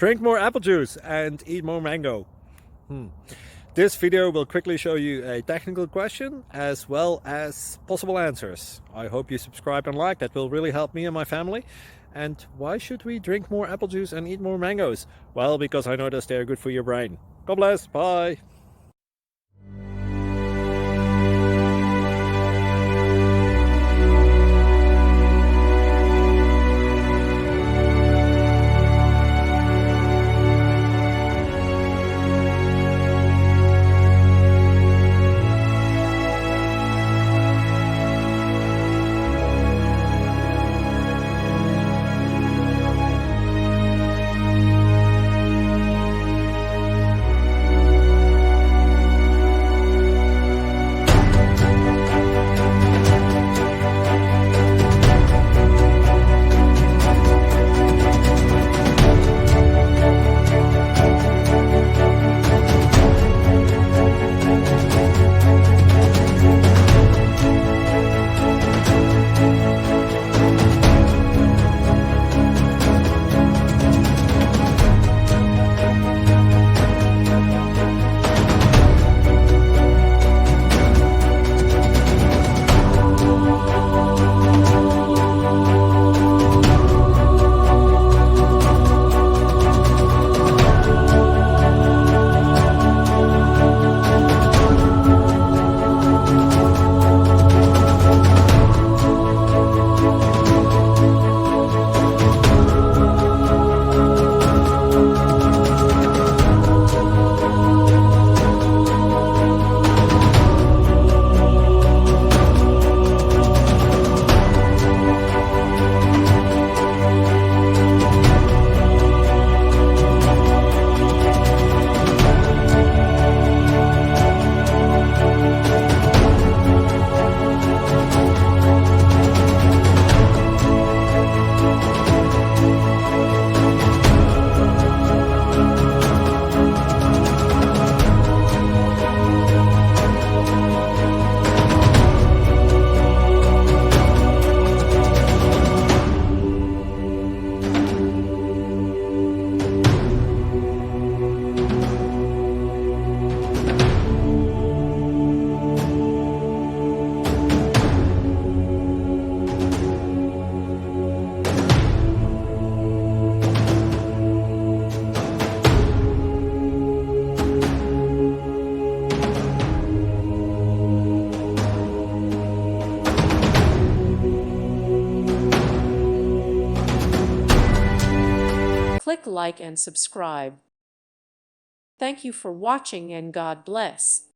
Drink more apple juice and eat more mango. This video will quickly show you a technical question as well as possible answers. I hope you subscribe and like, that will really help me and my family. And why should we drink more apple juice and eat more mangoes? Well, because I noticed they're good for your brain. God bless, bye! Click like and subscribe. Thank you for watching and God bless.